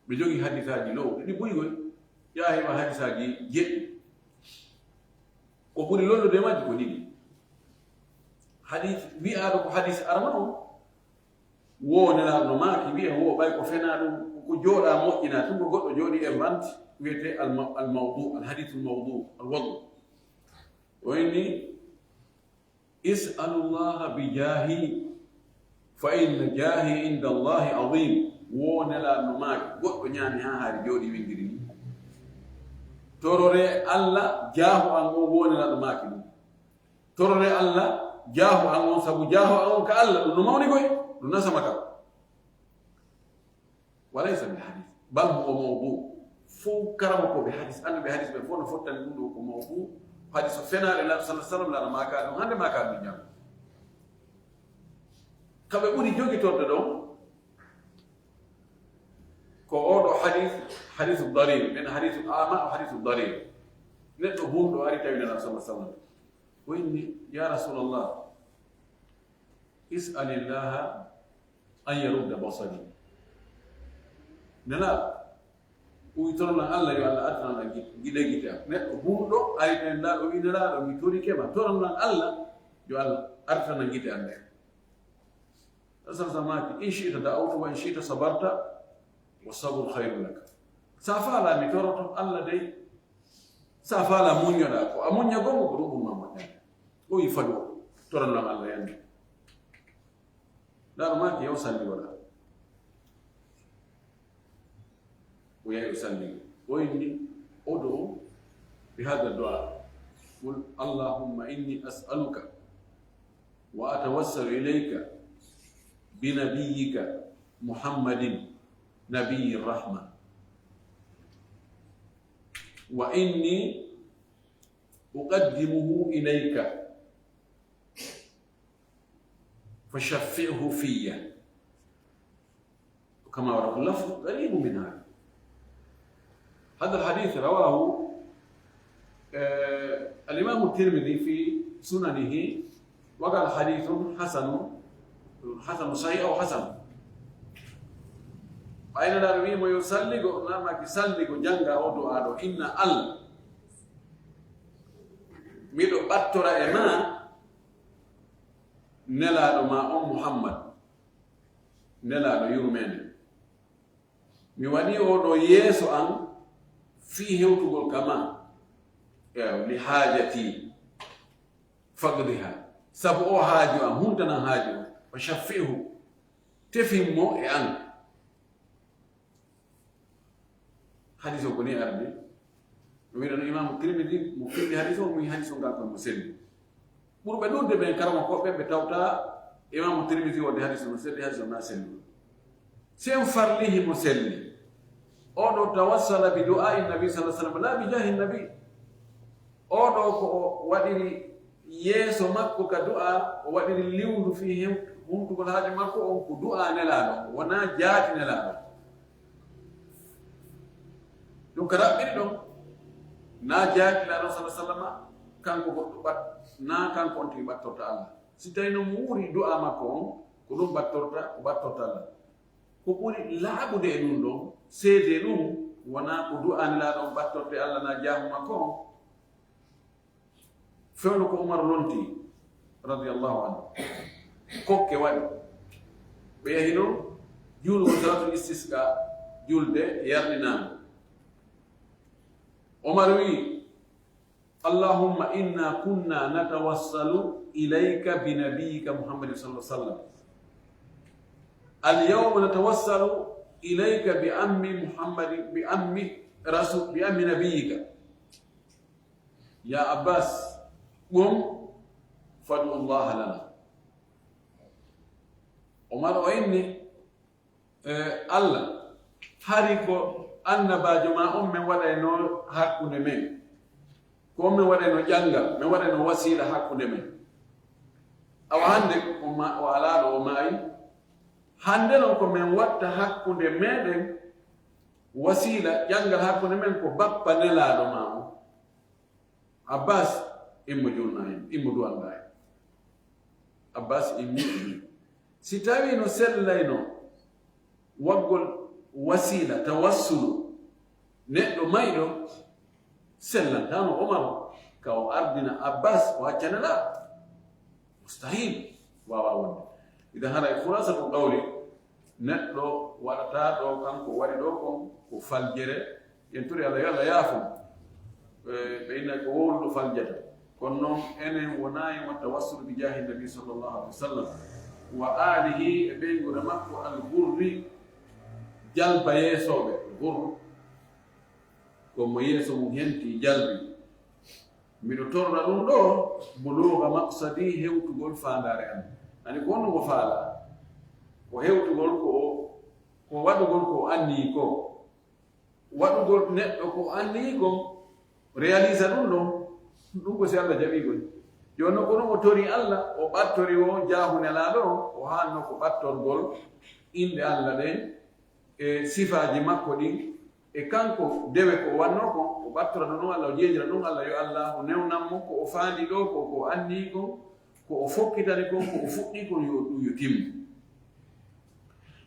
ɓe jogi hadisaji lowɗi ɗi ɓuygoy yaahima hadisaji jeɗɗi ko ɓuri lollude majji ko ɗiɗi hadis wi'aɗo ko hadis arma o wo nelaaɗo no maaki wiya wo ɓay ko fena ɗum ko jooɗa moƴƴina tum ko goɗɗo jooɗi e banti wiyete almawdu alhadithu almawdu alwadu o inni is'alu llaha bijahi fa inna jahi inda allahi azim wo nelaaɗo no maaki goɗɗo ñaami ha haari jooɗi windiri ni torore Allah jaahu an on wo nelaaɗo maaki ɗum torore Allah jaahu an on sabu jaahu an on ka Allah ɗum no mawni koye ɗum nasama kam walaysa bil hadith bal huwa mawdu fo karama ko ɓe hadis andu ɓe hadis ɓe fof no fottani ɗum ɗo ko mawdu hadith fena ila sallallahu alaihi wasallam la maka do hande maka mi jam kabe buri jogi to do ko odo hadith ad-dalil min hadith al-ama wa hadith ad-dalil neto hundo ari tawi ila sallallahu alaihi wasallam wa inni ya rasulullah is'alillah an yarudda basari nala uitorna Allah yo Allah atana gide gita neto hundo ari tawi nda o winira do mi tori keba torna Allah yo Allah atana gite ande asal zamaki in shi'ta da'awtu wa in shi'ta sabarta wa sabru khairun lak safala mi toroto Allah dai safala munyo da ko amunya gongo ko rubu mamma o ifado torna Allah yande dar ma ki yosandi wala o ya yosandi o inni odo bi hada du'a qul allahumma inni as'aluka wa atawassalu ilayka bi nabiyyika muhammadin nabiyyi rahma wa inni uqaddimuhu ilayka فشفعه فيا كما ورد اللفظ قريب من هذا الحديث رواه الإمام الترمذي في سننه وقال حديث حسن صحيح أو حسن أين نروي ويصلي لما يصلي جنگا أو دعاء إن ميدو باتورا إما nela do ma on Muhammad nela do yurmene mi wadi o do yeso an fi hewtugol kama li hajati faqdiha sabu o haaju am huntana haaju wa shaffihu tefimmo e an hadithu ko ni arbi mi do imam Tirmidhi mo fi hadithu mi hadithu ngal ko muslim pour be durde be karama ko be tawta imam Tirmidhi wadi hadith muslim hadith muslim sem farlihi muslim odo tawassala bi du'a nabi sallallahu alaihi wasallam la bi jahi nabi odo ko wadiri yeso makko ka du'a o wadiri liwdu fihim huntu ko haaje makko on ko du'a nelado wana jaati nelado dum kara biri don na jaati la sallallahu alaihi wasallam kanko goddo bat na kanko on ti battorta Allah si tayno muri du'a makko ko dum battorta Allah ko buri laabude e dum do seede dum wana ko du'a ni la don battorte Allah na jaamu makko fewno ko Umar lonti radiyallahu anhu kokke wadi be yahino julu salatul istisqa julde yardinam Umar wi اللهم إنا كنا نتوسل إليك بنبيك محمد صلى الله عليه وسلم اليوم نتوسل إليك بأم محمد بأم نبيك يا عباس قم فادعو الله لنا عمر وإني الله هاريكو أن باجما من ولا ينو حق نمين ko me wade no janga me wade no wasila hakkunde men aw hande o ma o ala do mai hande non ko men watta hakkunde meden wasila jangal hakkunde men ko bappa nela do mamu Abbas immo julnayi immo duwangayi Abbas immi si tawi no sellayno waggol wasila tawassulu neɗɗo mayɗo sellantano Umar kaw ardina Abbas waccanela mustahil wawa wonde idan hara khurasatu qawli neɗɗo waɗata ɗo kanko waɗi ɗo kon ko faljere yen turi Allah yalla yaafum ɓe inna ko wowluɗo faljata kono noon enen wonayi wa tawassul bi jahi nabi sallallahu alaihi wasallam wa alihi e ɓeygude makko al burri jalba yeesoɓe burru komo yeeso mum henti jalbi miɗo torna ɗum ɗo buluga maqsadi hewtugol fandare an ani ko onno ngo faala ko hewtugol ko waɗugol ko anni ko waɗugol neɗɗo ko anni ko réalisa ɗum ɗon ɗum ko si Allah jaɓigol jonno ko ɗum o tori Allah o ɓattori o jahunelaɗo o hanno ko ɓattorgol inde Allah ɗen e sifaji makko ɗin e kanko dewe ko wanno ko o ɓattora ɗo ɗum Allah o jeejira ɗum Allah yo Allah o newnanmo ko o faandi ɗo ko anndi ko o fokkitani ko o fuɗɗi ko yo timmu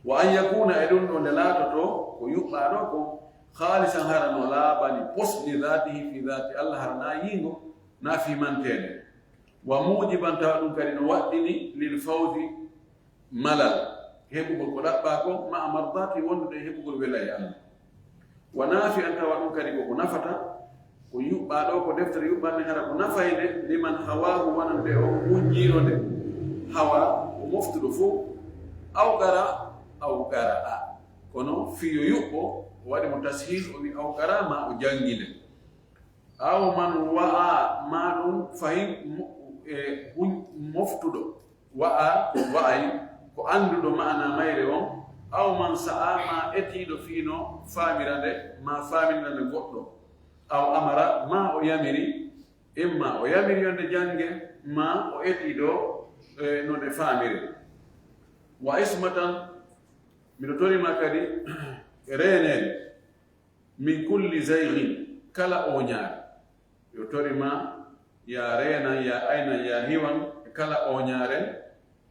wa an yakuna e ɗum ɗo nde laatoto ko yuɓɓa ɗo ko halisan harano laaɓani pos li dhatihi fi dhati Allah harana yingo na fimantede wa mujiban tawa ɗum kadi no waɗɗini lil fawdi malal heɓugol ko ɗaɓɓa ko ma mardati wondude heɓugol wela e Allah wa naafi an tawa ɗum kadi koko nafata ko yuɓɓa ɗo ko deftere yuɓɓande hara ko nafayde liman hawahu wonande o uñjiro nde hawa o moftuɗo fof aw gara a kono fiyo yuɓɓo o waɗi mo tashil o wi aw gara ma o jangguinde aw man wa'a ma ɗum fahim moftuɗo wa'ay ko anduɗo ma'ana mayre on aw man sa'a ma etiɗo fiino famira nde ma faminda nde goɗɗo aw amara ma o yamiri imma o yamiri yonde jange ma o etiɗo no nde famiri wa ismatan miɗo torima kadi renede min kulli zayrin kala o ñaari yo torima ya renan ya aynan ya hiwan kala o ñaare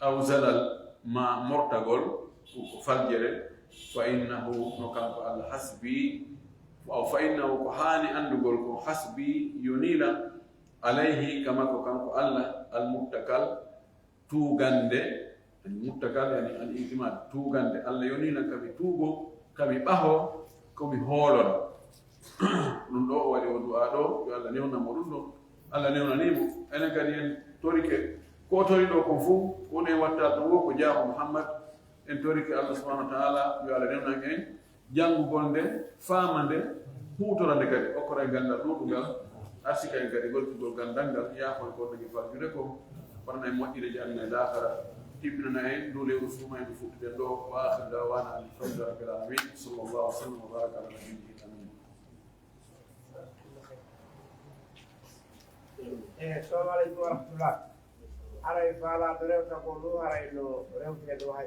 aw zalal ma mortagol ko faljere fa innahu no kanko Allah hasbi aw fa innahu ko haani andugol ko hasbi yonila alayhi kama ko kanko Allah almuttakal tuugande almuttakal yani al-i'timad tuugande Allah yonila kami tuugo kami ɓaho komi hoolora ɗum ɗo o waɗi o du'a ɗo yo Allah newnamo ɗum ɗo Allah newnanimo enen kadi en torike ko tori ɗo kon fof woni en watta to wo ko jaaho Muhammad en torike Allah subhanahu wa ta'ala yo Allah newnan en janngugol nde faama nde huutora nde kadi okkora e gandal ɗuɗugal arsika en kadi goltugol gandal ngal yaafon ko nagi farjude ko warna en moƴƴire janna e laakara tibbinana en ndu lewru fuma en fuɗɗiden ɗo wa akhir dawana alhamdulillahi rabbil alamin sallallahu sallam wa baraka ala nabiyyi amin assalamu alaikum warahmatullah aray fala to rewta ko ɗum haray no rewtide ɗo hay